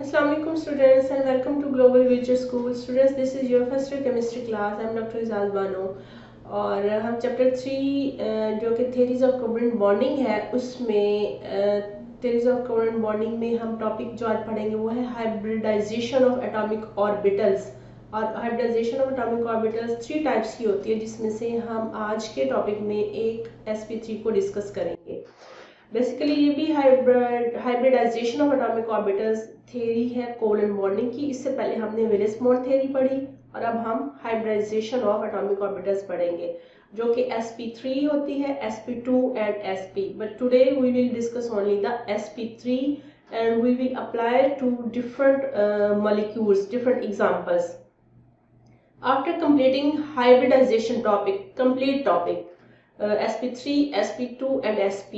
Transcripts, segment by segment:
Assalamu alaikum students and welcome to Global Future School. Students, this is your first year chemistry class. I am Dr. Izaz Bano और हम chapter 3 जो कि theories of covalent bonding है उसमें theories of covalent bonding में हम topic जो आज पढ़ेंगे वो है हाइब्रिडाइजेशन ऑफ एटॉमिक ऑर्बिटल्स। और hybridisation of atomic orbitals 3 types की होती है, जिसमें से हम आज के टॉपिक में एक sp3 को डिस्कस करेंगे। बेसिकली ये भी hybridisation of atomic orbitals theory है कोवलेंट बॉन्डिंग की। इससे पहले हमने विलिस-मोर थ्योरी पढ़ी और अब हम हाइब्रिडाइजेशन ऑफ एटॉमिक ऑर्बिटल्स पढ़ेंगे, जो कि sp3 होती है, sp2 and sp। But today we will discuss only the sp3 and we will apply to different molecules, different examples. After completing hybridization topic, complete topic, sp3, sp2 and sp,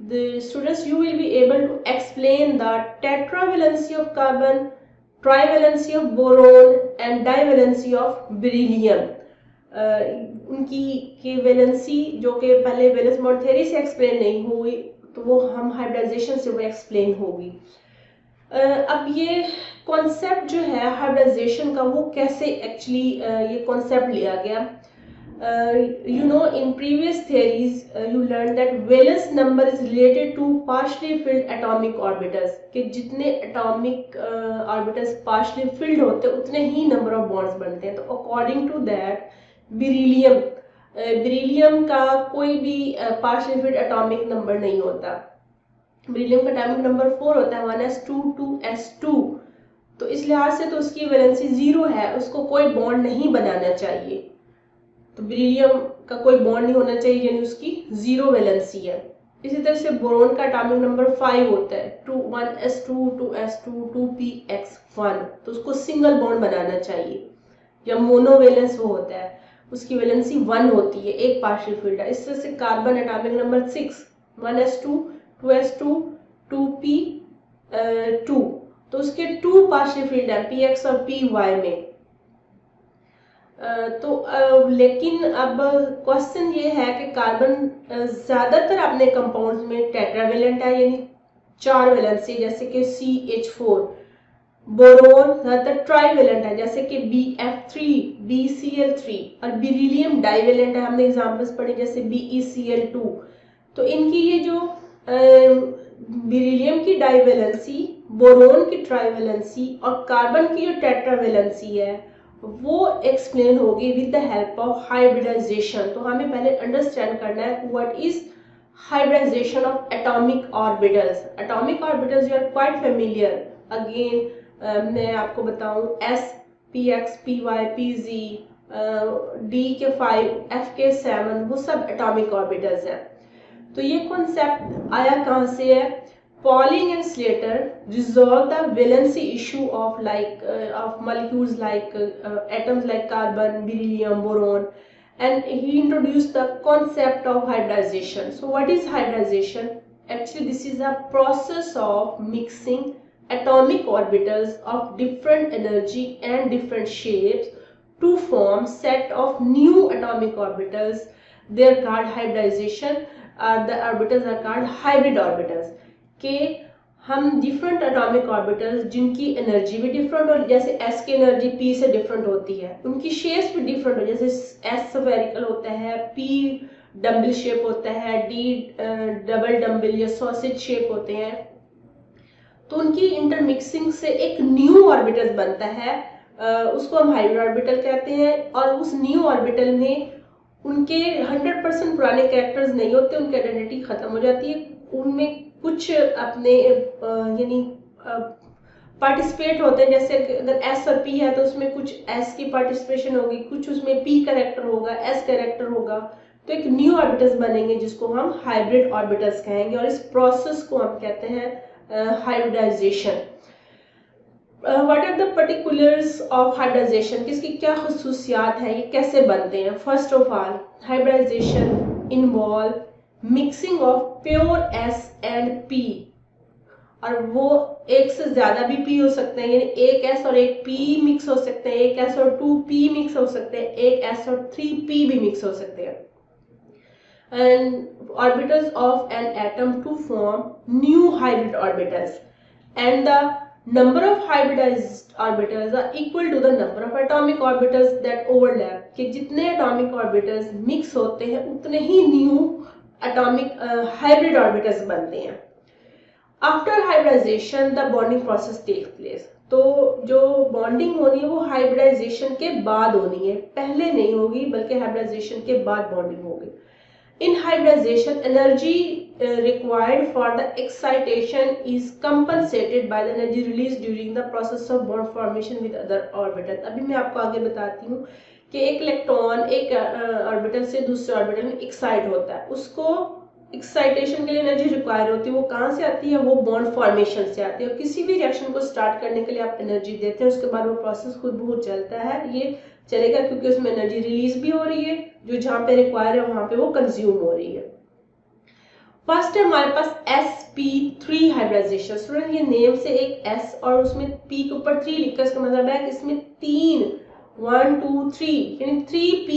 the students, you will be able to explain the tetravalency of carbon, trivalency of boron and divalency of beryllium. उनकी की valency जो कि पहले विलिस-मोर theory से explain नहीं हुई, तो वो हम हाइब्रिडाइजेशन से वो एक्सप्लेन होगी। अब ये कॉन्सेप्ट जो है हाइब्रिडाइजेशन का, वो कैसे एक्चुअली ये कॉन्सेप्ट लिया गया। You know, in previous theories you learned that valence number is related to partially filled atomic orbitals, कि जितने atomic orbitals partially filled होते हैं उतने ही number of bonds बनते हैं। तो according to that बेरिलियम का कोई भी partially filled atomic number नहीं होता। बेरिलियम का atomic number 4 होता है, 1s2 2s2। तो इस लिहाज से तो उसकी वैलेंसी 0 है, उसको कोई बॉन्ड नहीं बनाना चाहिए। तो बेरिलियम का कोई बॉन्ड नहीं होना चाहिए, यानी उसकी 0 वैलेंसी है। इसी तरह से बोरोन का एटॉमिक नंबर 5 होता है, 1s2 2s2 2px1। तो उसको सिंगल बॉन्ड बनाना चाहिए, या मोनोवेलेंस वो होता है, उसकी वैलेंसी 1 होती है, एक पार्शियल फील्ड है। इस तरह से carbon atomic number 6, 1s2 2s2 2p2। तो उसके 2 पार्शियल फील्ड है, px और py में। लेकिन अब क्वेश्चन ये है कि कार्बन ज्यादातर अपने कंपाउंड्स में टेट्रावेलेंट है, यानी 4 वैलेंसी, जैसे कि CH4। बोरोन ज्यादातर ट्राइवेलेंट है, जैसे कि BF3 BCl3। और बेरिलियम डाइवेलेंट है, हमने एग्जांपल्स पढ़े जैसे BeCl2। तो इनकी ये जो बेरिलियम की डाइवेलेंसी, बोरोन की ट्राइवेलेंसी और कार्बन की जो टेट्रावेलेंसी है वो एक्सप्लेन होगी with the help of hybridisation. तो हमें पहले अंडरस्टैंड करना है what is hybridisation of atomic orbitals. Atomic orbitals you are quite familiar. Again मैं आपको बताऊं, s px py pz, d के 5 f के 7, वो सब एटॉमिक ऑर्बिटल्स हैं। तो ये कॉन्सेप्ट आया कहाँ से है? Pauling and Slater resolved the valency issue of of molecules like atoms like carbon, beryllium, boron, and he introduced the concept of hybridization. So what is hybridization? Actually, this is a process of mixing atomic orbitals of different energy and different shapes to form set of new atomic orbitals. They are called hybridization. The orbitals are called hybrid orbitals. कि हम different atomic orbitals जिनकी energy भी different हो, जैसे s की energy p से different होती है, उनकी शेप्स भी डिफरेंट हो, जैसे s स्फेरिकल होता है, p डम्बल शेप होता है, d डबल डम्बल या सॉसेज शेप होते हैं। तो उनकी इंटरमिक्सिंग से एक न्यू ऑर्बिटल बनता है, उसको हम हाइब्रिड ऑर्बिटल कहते हैं। और उस न्यू ऑर्बिटल में उनके 100% पुराने कैरेक्टर्स नहीं होते, उनकी आइडेंटिटी खत्म हो जाती है। उनमें कुछ अपने यानी पार्टिसिपेट होते हैं, जैसे अगर S और P है तो उसमें कुछ S की पार्टिसिपेशन होगी, कुछ उसमें P कैरेक्टर होगा, S कैरेक्टर होगा। तो एक न्यू ऑर्बिटल्स बनेंगे जिसको हम हाइब्रिड ऑर्बिटल्स कहेंगे, और इस प्रोसेस को हम कहते हैं hybridisation. What are the particulars of hybridisation, किसकी क्या खसूसियात है, ये कैसे बनते हैं? First of all, hybridisation involve mixing of pure S and P, और वो एक से ज्यादा भी P हो सकते हैं, यानी एक S और एक P मिक्स हो सकते हैं, एक S और 2P मिक्स हो सकते हैं, एक S और 3P भी मिक्स हो सकते हैं। and orbitals of an atom to form new hybrid orbitals, and the number of hybridized orbitals are equal to the number of atomic orbitals that overlap, कि जितने atomic orbitals mix होते हैं उतने ही new atomic hybrid orbitals बनते हैं. After hybridization the bonding process takes place. तो जो bonding होनी है वो हाइब्रिडाइजेशन के बाद होनी है, पहले नहीं होगी बल्कि हाइब्रिडाइजेशन के बाद बॉन्डिंग होगी. In hybridization, energy required for the excitation is compensated by the energy released during the process of bond formation with other orbitals. अभी मैं आपको आगे बताती हूँ कि एक इलेक्ट्रॉन एक ऑर्बिटल से दूसरे ऑर्बिटल में एक्साइट होता है, उसको एक्साइटेशन के लिए एनर्जी रिक्वायर होती है. वो कहाँ से आती है? वो बॉन्ड फॉर्मेशन से आती है. और किसी भी रिएक्शन को स्टार्ट करने के लिए आप एनर्जी देते हैं, उसके बाद वो प्रोसेस खुद बहुत चलता है. ये चलेगा क्योंकि उसमें एनर्जी रिलीज भी हो रही है, जो जहां पे रिक्वायर है वहां पे वो कंज्यूम हो रही है. फर्स्ट है हमारे पास sp3 हाइब्रिडाइजेशन. स्टूडेंट ये नेम से एक s और उसमें p के ऊपर 3 लिखा, इसका मतलब है कि इसमें 3 1 2 3 यानी 3p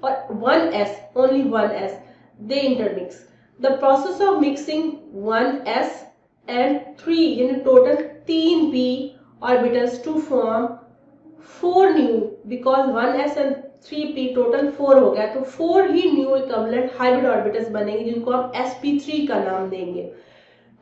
और 1s, only 1s they intermix. The process of mixing 1s and 3 यानी total 3p orbitals to form 4 new, because 1s and 3p total 4 हो गया, तो 4 ही न्यू इक्विवेलेंट हाइब्रिड ऑर्बिटल्स बनेंगे जिनको हम sp3 का नाम देंगे.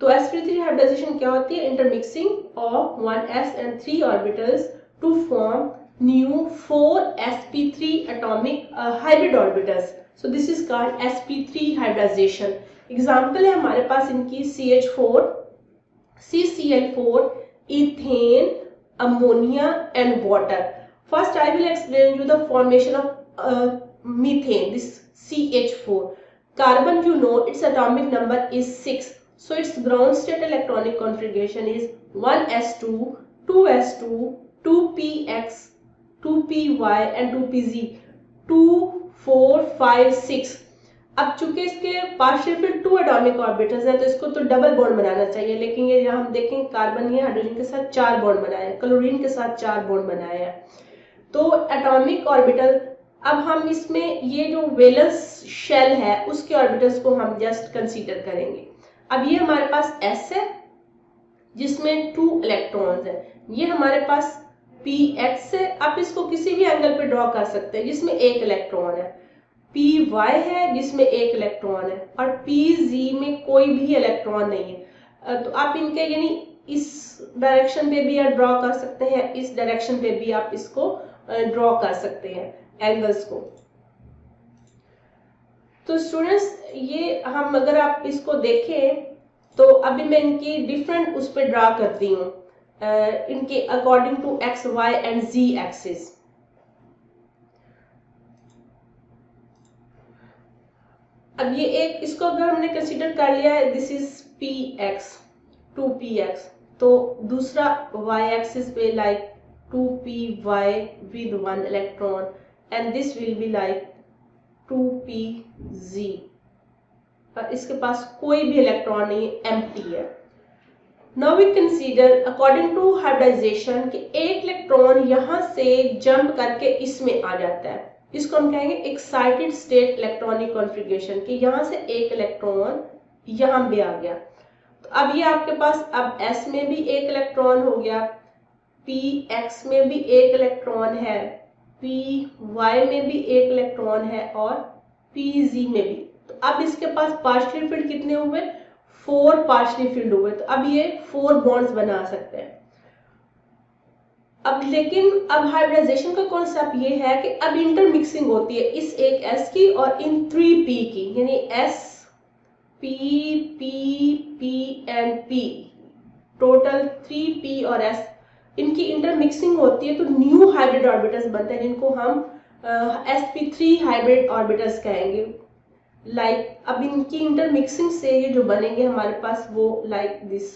तो sp3 हाइब्रिडाइजेशन क्या होती है? Intermixing of 1s and 3 orbitals to form new 4 sp3 atomic hybrid orbitals. So this is called sp3 hybridisation. Example है हमारे पास इनकी CH4, CCl4, ethane, ammonia and water. First I will explain you the formation of methane, this CH4. Carbon, you know its atomic number is 6, so its ground state electronic configuration is 1s2, 2s2, 2px, 2py and 2pz, 2 4 5 6. अब चूंकि इसके partial field 2 atomic orbitals हैं तो इसको तो double bond बनाना चाहिए, लेकिन ये यहाँ हम देखें कार्बन ये हाइड्रोजन के साथ 4 बॉन्ड बनाए हैं, क्लोरीन के साथ 4 बॉन्ड बनाए हैं. तो एटॉमिक ऑर्बिटल, अब हम इसमें ये जो वैलेंस शेल है उसके ऑर्बिटल्स को हम जस्ट कंसीडर करेंगे. अब ये हमारे पास s है जिसमें 2 इलेक्ट्रॉन्स हैं, ये हमारे पास px है, आप इसको किसी भी एंगल पे ड्रॉ कर सकते हैं जिसमें 1 इलेक्ट्रॉन है. py है जिसमें 1 इलेक्ट्रॉन है और pz में कोई भी इलेक्ट्रॉन नहीं है. तो आप इनके यानी इस डायरेक्शन पे भी आप ड्रॉ कर सकते हैं, इस डायरेक्शन पे भी आप इसको ड्रॉ कर सकते हैं एंगल्स को. तो स्टूडेंट्स ये हम अगर आप इसको देखें तो अभी मैं इनकी डिफरेंट उस पर ड्रॉ करती हूँ इनके according to X Y and z axis. अब ये एक इसको अगर हमने कंसीडर कर लिया है, दिस इज px 2px, तो दूसरा y एक्सिस पे like 2py with 1 electron and this will be like 2pz. इसके पास कोई भी इलेक्ट्रॉन नहीं है, एम्प्टी है. Now we consider according to hybridisation कि एक इलेक्ट्रॉन यहाँ से जंप करके इसमें आ जाता है, इसको हम कहेंगे एक्साइटेड स्टेट इलेक्ट्रॉनिक कॉन्फ़िगरेशन, कि यहाँ से एक इलेक्ट्रॉन यहाँ पे आ गया. तो अब ये आपके पास अब s में भी एक इलेक्ट्रॉन हो गया, px में भी एक इलेक्ट्रॉन है, py में भी एक इलेक्ट्रॉन है और pz में भी. तो अब इसके पास पार्शियल फील्ड कितने हुए? 4 पार्शियल फील्ड हुए. तो अब ये 4 बॉन्ड्स बना सकते हैं. अब लेकिन अब हाइब्रिडाइजेशन का कॉन्सेप्ट ये है कि अब इंटरमिक्सिंग होती है इस एक s की और इन 3p की, यानी s p p p and p, total 3p और s, इनकी इंटरमिक्सिंग होती है तो न्यू हाइब्रिड ऑर्बिटल्स बनते हैं जिनको हम sp3 हाइब्रिड ऑर्बिटल्स कहेंगे. लाइक अब इनकी इंटरमिक्सिंग से ये जो बनेंगे हमारे पास वो लाइक दिस,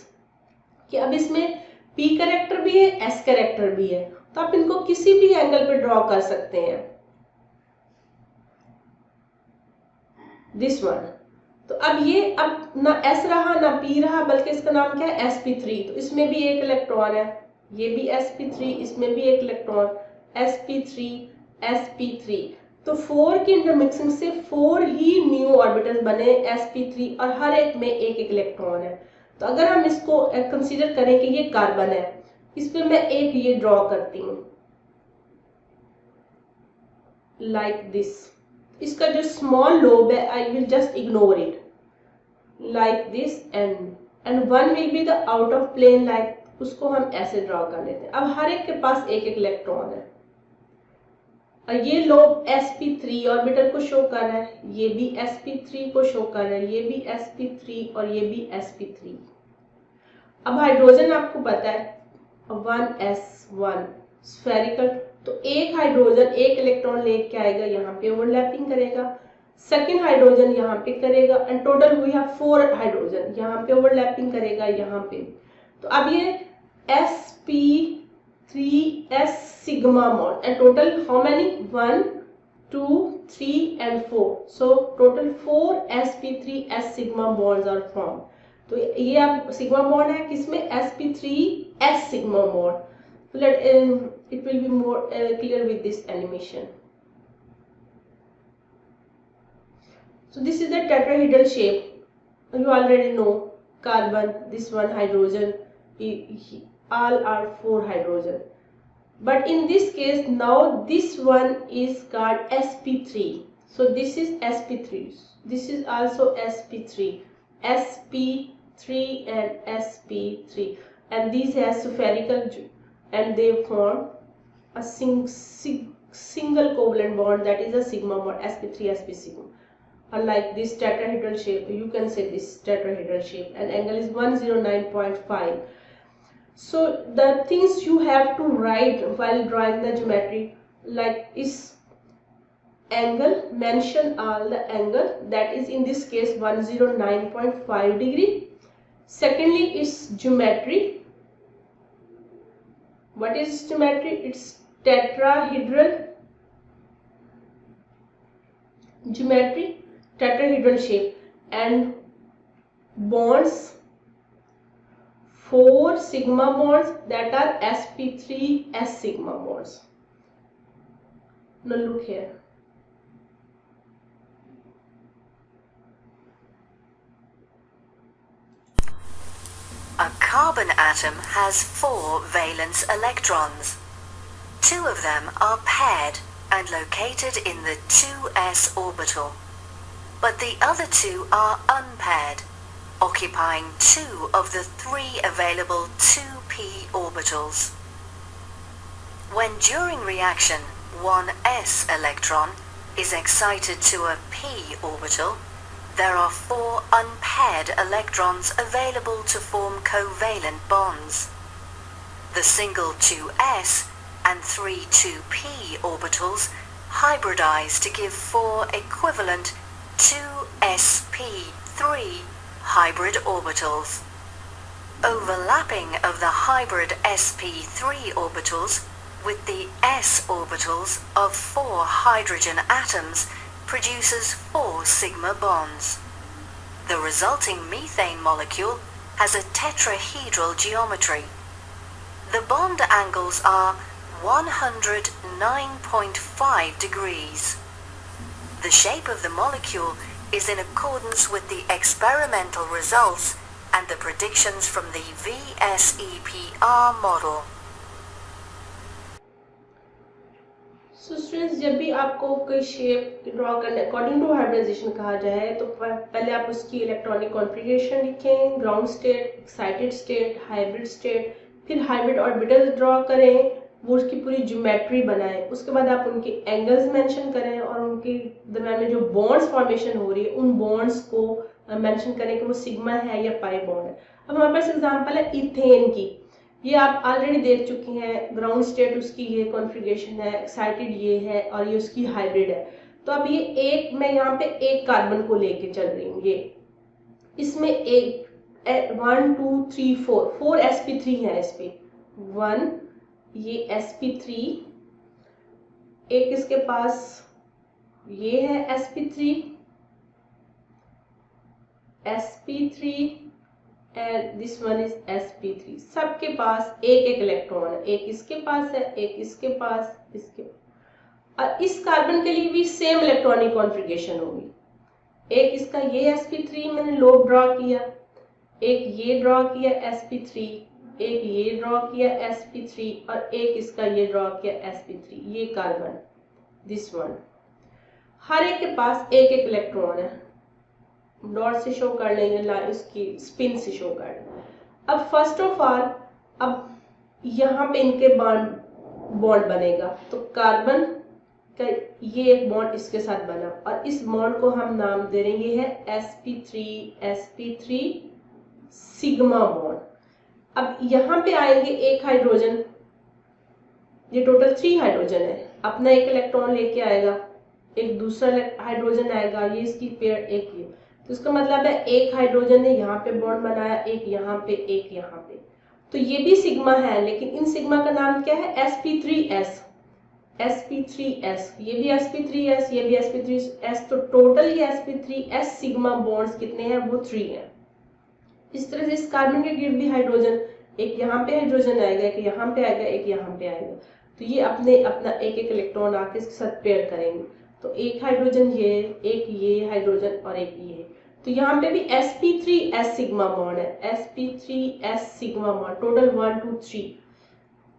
कि अब इसमें p कैरेक्टर भी है, s कैरेक्टर भी है, तो आप इनको किसी भी एंगल पे ड्रॉ कर सकते हैं. This one. तो अब ये अब ना s रहा ना p रहा, बल्कि इसका नाम क्या है? sp3. तो इसमें भी एक इलेक्ट्रॉन है, ये भी sp3, इसमें भी एक इलेक्ट्रॉन, sp3 sp3. तो 4 की इंटरमिक्सिंग से 4 ही न्यू ऑर्बिटल्स बने sp3 और हर एक में एक एक इलेक्ट्रॉन है. तो अगर हम इसको कंसीडर करें कि ये कार्बन है, इस पे मैं एक ये ड्रॉ करती हूँ लाइक दिस। इसका जो स्मॉल लोब है I will just ignore it like this and one will be the out of plane like, उसको हम ऐसे ड्रॉ कर लेते हैं। अब हर एक के पास एक एक इलेक्ट्रॉन है और ये लोब sp3 ऑर्बिटल को शो कर रहा है, ये भी sp3 को शो कर रहा है, ये भी sp3 और ये भी sp3। अब हाइड्रोजन आपको पता है 1s1 स्फेरिकल, तो एक हाइड्रोजन एक इलेक्ट्रॉन लेके आएगा, यहाँ पे ओवरलैपिंग करेगा, सेकेंड हाइड्रोजन यहाँ पे करेगा and total we have 4 hydrogen, यहाँ पे ओवरलैपिंग करेगा यहाँ पे। तो अब ये sp3s sigma bond and total how many 1 2 3 and 4, so total 4 sp3s sigma bonds are formed। तो ये अब सिग्मा बॉन्ड है किसमें sp3s sigma bond। so let it will be more clear with this animation। so this is the tetrahedral shape, you already know carbon, this one hydrogen, all are 4 hydrogen, but in this case now this one is called sp3, so this is sp3, this is also sp3 and sp3 and these have spherical and they form a single covalent bond, that is a sigma bond, sp3 sp sigma, unlike this tetrahedral shape, you can say this tetrahedral shape, and angle is 109.5। so the things you have to write while drawing the geometry, like is angle, mention all the angle, that is in this case 109.5 degree। secondly is geometry, what is geometry, it's tetrahedral geometry, tetrahedral shape, and bonds, 4 sigma bonds that are sp3s sigma bonds। now look here, a carbon atom has 4 valence electrons. 2 of them are paired and located in the 2s orbital, but the other 2 are unpaired, occupying 2 of the 3 available 2p orbitals. When during reaction one s electron is excited to a p orbital, there are 4 unpaired electrons available to form covalent bonds. The single 2s and 3 2p orbitals hybridize to give 4 equivalent 2sp3 hybrid orbitals. Overlapping of the hybrid sp3 orbitals with the s orbitals of 4 hydrogen atoms produces 4 sigma bonds. The resulting methane molecule has a tetrahedral geometry. The bond angles are 109.5 degrees. The shape of the molecule is in accordance with the experimental results and the predictions from the VSEPR model. so students, जब भी आपको कोई shape draw करने according to hybridisation कहा जाए तो पहले आप उसकी इलेक्ट्रॉनिक कॉन्फ़िगरेशन लिखें, ground state, excited state, hybrid state, फिर हाइब्रिड ऑर्बिटल ड्रॉ करें, वो उसकी पूरी ज्योमेट्री बनाएं, उसके बाद आप उनके एंगल्स मेंशन करें और उनके दरम्यान में जो बॉन्ड्स फॉर्मेशन हो रही है उन बॉन्ड्स को मेंशन करें कि वो सिग्मा है या पाई बॉन्ड है। अब हमारे पास एग्जांपल है इथेन की, ये आप ऑलरेडी देख चुके हैं, ग्राउंड स्टेट उसकी ये कॉन्फ़िगरेशन है, एक्साइटेड ये है और ये उसकी हाइब्रिड है। तो अब ये एक मैं यहाँ पे एक कार्बन को लेके चल रही हूँ, ये इसमें एक 1 2 3 4 sp3 है, इस पे 1 ये sp3, एक इसके पास ये है sp3 and this one is sp3, सबके पास एक एक इलेक्ट्रॉन है, एक इसके पास है, एक इसके पास, इसके और इस कार्बन के लिए भी सेम इलेक्ट्रॉनिक कॉन्फ़िगरेशन होगी। एक इसका ये sp3 मैंने लोब ड्रॉ किया, एक ये ड्रॉ किया sp3 एक ये ड्रॉ किया sp3 और एक इसका ये ड्रॉ किया sp3, ये कार्बन, दिस वन। हर एक के पास एक एक इलेक्ट्रॉन है, डॉट से शो कर लेंगे, इसकी स्पिन से शो कर लेंगे। अब फर्स्ट ऑफ ऑल, अब यहाँ पे इनके बॉन्ड बनेगा, तो कार्बन का ये एक बॉन्ड इसके साथ बना और इस बॉन्ड को हम नाम दे देंगे है sp3 सिग्मा बॉन्ड। अब यहाँ पे आएंगे एक हाइड्रोजन, ये टोटल 3 हाइड्रोजन है, अपना एक इलेक्ट्रॉन लेके आएगा, एक दूसरा हाइड्रोजन आएगा, ये इसकी पेयर एक ये, तो इसका मतलब है एक हाइड्रोजन ने यहाँ पे बॉन्ड बनाया, एक यहाँ पे, एक यहाँ पे, तो ये भी सिग्मा है, लेकिन इन सिग्मा का नाम क्या है, sp3s, ये भी sp3s, ये भी sp3s, तो टोटल ये sp3s सिग्मा बॉन्ड्स कितने हैं, वो 3 हैं। इस तरह से इस कार्बन के गिर्द भी हाइड्रोजन, एक यहाँ पे हाइड्रोजन आएगा, एक यहाँ पे आएगा, एक यहाँ पे आएगा, तो ये अपना एक एक इलेक्ट्रॉन आके इसके साथ पेयर करेंगे, तो एक हाइड्रोजन ये, एक ये हाइड्रोजन और एक ये, तो यहाँ पे भी sp3s सिग्मा बॉन्ड है, sp3s सिग्मा बॉन्ड, टोटल 1 2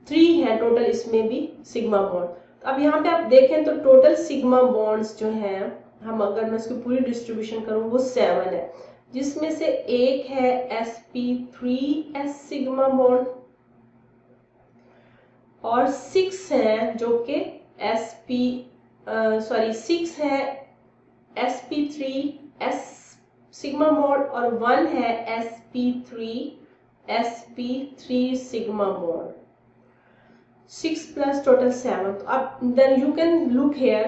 3 है टोटल, इसमें भी सिग्मा बॉन्ड। तो अब यहाँ पे आप देखें तो टोटल सिग्मा बॉन्ड्स जो हैं, हम अगर मैं इसकी पूरी डिस्ट्रीब्यूशन करूँ वो 7 है, जिसमें से एक है sp3s सिग्मा बॉन्ड और 6 है जो कि 6 है sp3s सिग्मा बॉन्ड और 1 है sp3 sigma bond, 6 plus total 7. तो अब then you can look here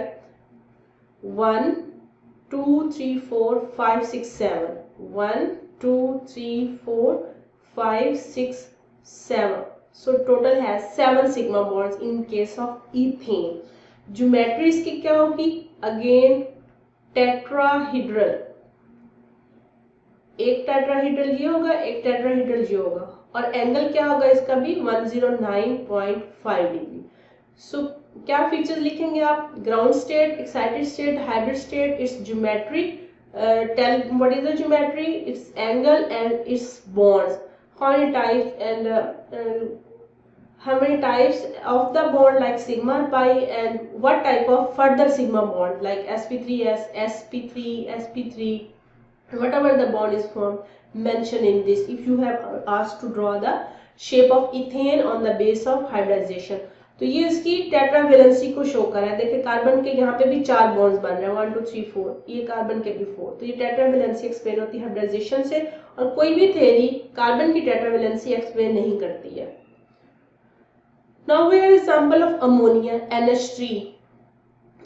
1 2 3 4 5 6 7, 1 2 3 4 5 6 7, so total has 7 sigma bonds in case of ethane. Geometry इसकी क्या होगी, अगेन टेट्राहीड्रल, एक टेट्राहीड्रल ये होगा, एक टेट्राहीड्रल ये होगा, और एंगल क्या होगा इसका भी 109.5 डिग्री। सो क्या फीचर्स लिखेंगे आप, ground state, excited state, hybrid state, its geometry, tell what is the geometry, its angle and its bonds, how many types and how many types of the bond like sigma pi, and what type of further sigma bond like sp3s, sp3, whatever the bond is formed, mention in this if you have asked to draw the shape of ethane on the base of hybridization। तो ये इसकी tetravalency को show कर रहा है, देखिए carbon के यहाँ पे भी 4 बॉन्ड्स बन रहे हैं, 1 2 3 4, ये कार्बन के भी 4, तो ये टेट्रावेलेंसी एक्सप्लेन होती है हाइब्रिडाइजेशन से, और कोई भी थ्योरी कार्बन की टेट्रावेलेंसी एक्सप्लेन नहीं करती है। Now we have example of ammonia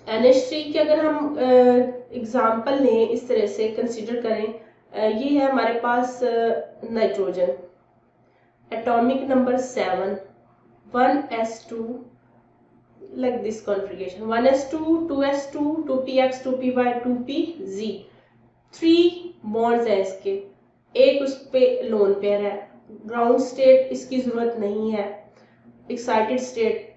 NH3 के अगर हम एग्जांपल लें, इस तरह से कंसीडर करें, ये है हमारे पास nitrogen, atomic number 7, 1s2 like this configuration, 1s2 2s2 2px 2py 2pz, 3 bonds है इसके, एक उस पे लोन पेयर है, ग्राउंड स्टेट इसकी जरूरत नहीं है, एक्साइटेड स्टेट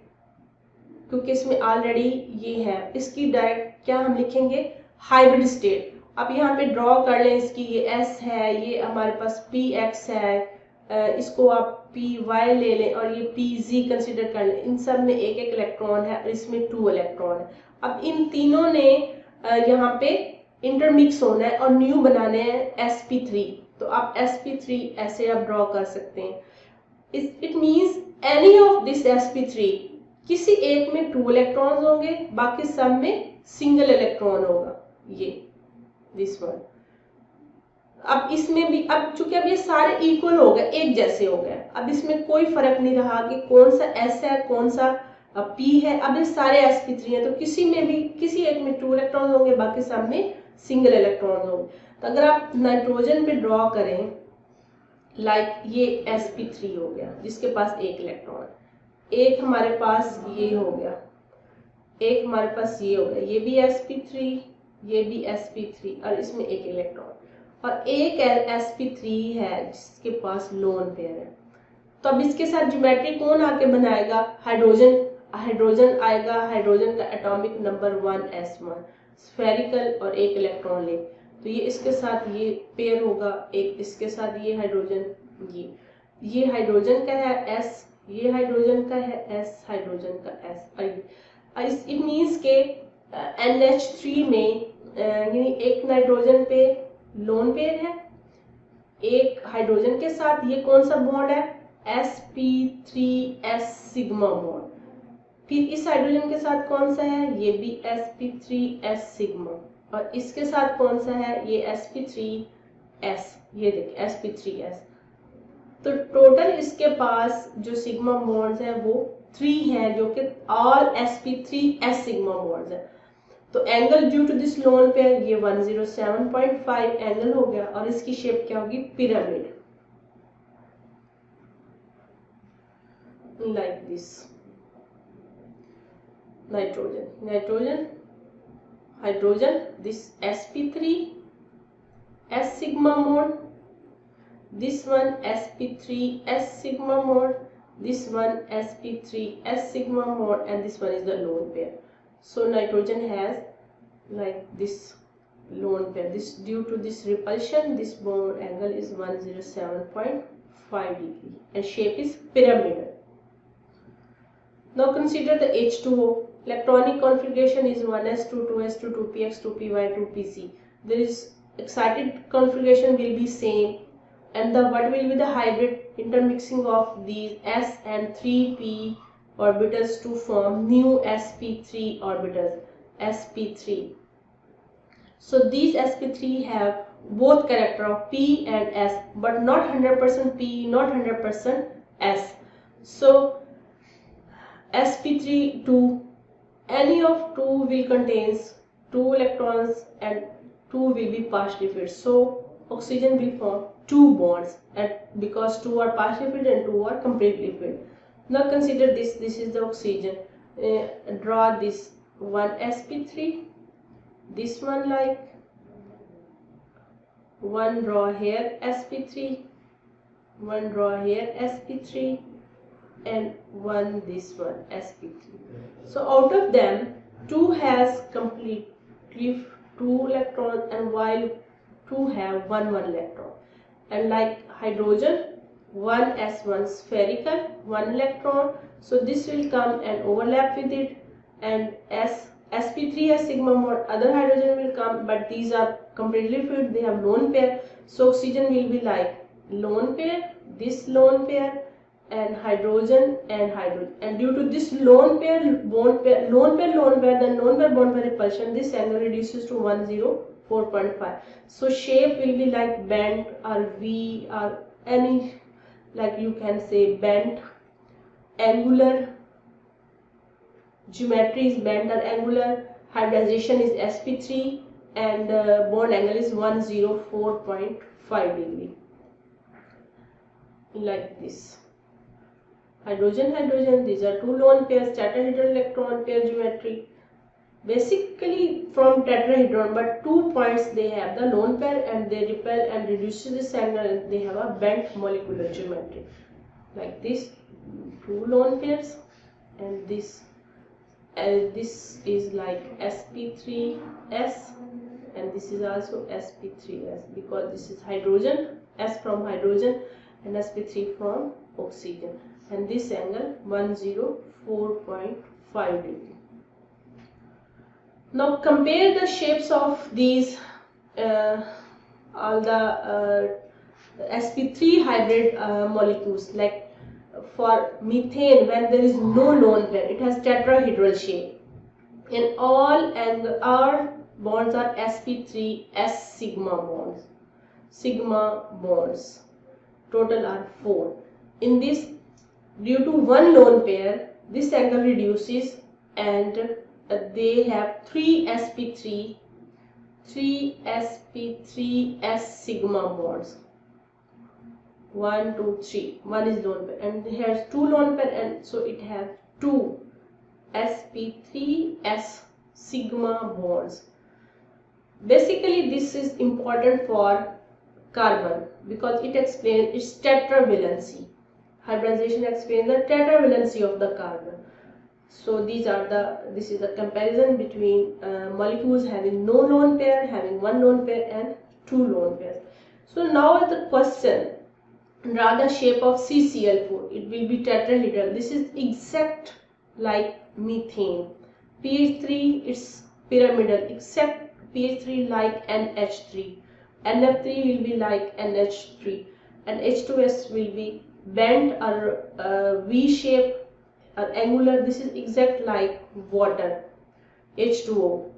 क्योंकि इसमें ऑलरेडी ये है, इसकी डायरेक्ट क्या हम लिखेंगे, हाइब्रिड स्टेट। अब यहाँ पे ड्रॉ कर लें, इसकी ये s है, ये हमारे पास px है, इसको आप py ले लें और ये pz कंसिडर कर लें, इन सब में एक एक इलेक्ट्रॉन है और इसमें 2 इलेक्ट्रॉन है। अब इन तीनों ने यहाँ पे इंटरमिक्स होना है और न्यू बनाने हैं sp3, तो आप sp3 ऐसे आप ड्रॉ कर सकते हैं। It means any of this sp3, किसी एक में 2 इलेक्ट्रॉन्स होंगे, बाकी सब में सिंगल इलेक्ट्रॉन होगा, ये दिस वन। अब इसमें भी, अब चूंकि अब ये सारे इक्वल हो गए, एक जैसे हो गए, अब इसमें कोई फर्क नहीं रहा कि कौन सा s है कौन सा p है, अब ये सारे sp3 हैं, तो किसी में भी, किसी एक में 2 इलेक्ट्रॉन होंगे, बाकी सब में सिंगल इलेक्ट्रॉन होंगे। तो अगर आप नाइट्रोजन पे ड्रॉ करें, लाइक ये sp3 हो गया जिसके पास एक इलेक्ट्रॉन, एक हमारे पास ये हो गया, एक हमारे पास ये हो गया, ये भी sp3, ये भी sp3 और इसमें एक इलेक्ट्रॉन, और एक sp3 है जिसके पास लोन पेयर है। तो अब इसके साथ ज्योमेट्री कौन आके बनाएगा, हाइड्रोजन आएगा, हाइड्रोजन का एटॉमिक नंबर 1s1, स्फेरिकल और एक इलेक्ट्रॉन ले, तो ये इसके साथ ये पेयर होगा, एक इसके साथ ये हाइड्रोजन, ये ये हाइड्रोजन का है S, ये हाइड्रोजन का है S, हाइड्रोजन का S। इट मीन्स के NH3 में यानी एक नाइट्रोजन पे लोन पेयर है, एक हाइड्रोजन के साथ ये कौन सा बॉन्ड है, sp3s सिग्मा बॉन्ड। फिर इस हाइड्रोजन के साथ कौन सा है, ये भी sp3s सिग्मा, और इसके साथ कौन सा है, ये sp3s, ये देखिए sp3s। तो टोटल इसके पास जो सिग्मा बॉन्ड्स है वो 3 है, जो कि ऑल sp3s सिग्मा बॉन्ड्स है। तो angle due to this lone pair ये 107.5 एंगल हो गया, और इसकी शेप क्या होगी, pyramid, like this. Nitrogen, hydrogen, this sp3s sigma mode, this one sp3s sigma mode, this one sp3s sigma mode, and this one is the lone pair. So nitrogen has like this lone pair. This due to this repulsion, this bond angle is 107.5 degree and shape is pyramidal. Now consider the H2O. Electronic configuration is 1s2, 2s2, 2px, 2py, 2pc. There is excited configuration will be same, and the what will be the hybrid intermixing of these s and 3p orbitals to form new sp3 orbitals, sp3. So these sp3 have both character of p and s, but not 100% p, not 100% s. So sp3 2, any of two will contains 2 electrons and 2 will be partially filled. So oxygen will form 2 bonds, and because 2 are partially filled and 2 are completely filled. Now consider this is the oxygen. Draw this one sp3, this one like one draw here sp3, one draw here sp3, and one this one sp3. So out of them 2 has completely 2 electrons, and while 2 have one electron. And like hydrogen, 1s1 spherical, 1 electron, so this will come and overlap with it, and sp3 has sigma mode, other hydrogen will come, but these are completely filled, they have lone pair. So oxygen will be like lone pair, this lone pair, and hydrogen and hydrogen, and due to this lone pair bond pair, lone pair then lone pair bond pair repulsion, this angle reduces to 104.5. so shape will be like bent or V, or any, like you can say bent, angular, geometry is bent or angular, hybridization is sp3, and bond angle is 104.5 degree, like this. Hydrogen, these are 2 lone pairs, tetrahedral electron pair geometry, basically from tetrahedron, but 2 points they have the lone pair, and they repel and reduces this angle, and they have a bent molecular geometry, like this. 2 lone pairs, and this is like sp3s, and this is also sp3s, because this is hydrogen, s from hydrogen, and sp3 from oxygen, and this angle 104.5 degree. Now compare the shapes of these all the sp3 hybrid molecules. Like for methane, when there is no lone pair, it has tetrahedral shape, and all bonds are sp3s sigma bonds, total are 4. In this, due to one lone pair, this angle reduces, and they have 3 sp3s sigma bonds, 1 2 3, one is lone pair, and it has 2 lone pair, and so it has 2 sp3s sigma bonds. Basically this is important for carbon, because it explains its tetravalency. Hybridization explains the tetravalency of the carbon. So this is the comparison between molecules having no lone pair, having 1 lone pair, and 2 lone pairs. So now the question, draw the shape of CCl4. It will be tetrahedral. This is exact like methane. pH3 it's pyramidal, except pH3 like NH3. NF3 will be like NH3, and H2S will be bent or V shape or angular. This is exact like water, H2O.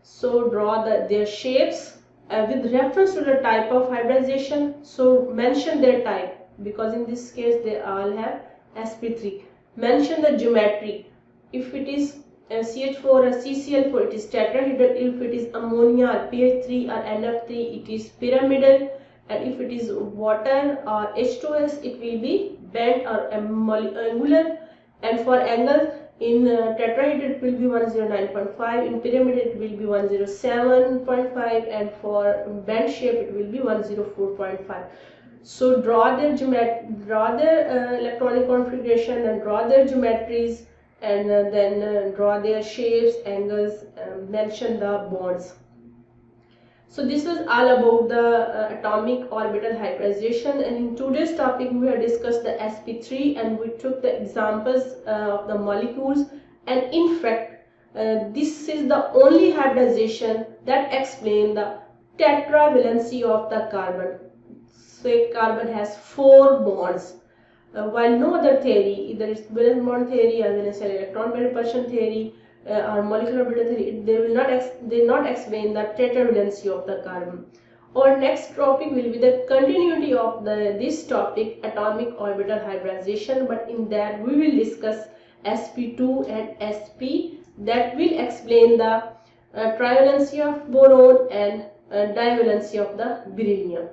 So draw their shapes with reference to the type of hybridization. So mention their type, because in this case they all have sp3. Mention the geometry. If it is CH4 or CCl4, it is tetrahedral. If it is ammonia or pH3 or NF3, it is pyramidal. And if it is water or H2S, it will be bent or angular. And for angle, in tetrahedral it will be 109.5, in pyramid it will be 107.5, and for bent shape it will be 104.5. So draw their electronic configuration and draw their geometries, and then draw their shapes, angles, mention the bonds. So this was all about the atomic orbital hybridization, and in today's topic we have discussed the sp3 and we took the examples of the molecules, and in fact this is the only hybridization that explains the tetravalency of the carbon. So a carbon has 4 bonds, while no other theory, either it's valence bond theory or valence electron repulsion theory or molecular orbital theory, they will not explain the tetravalency of the carbon. Our next topic will be the continuity of this topic, atomic orbital hybridization, but in that we will discuss sp2 and sp, that will explain the trivalency of boron and divalency of the beryllium.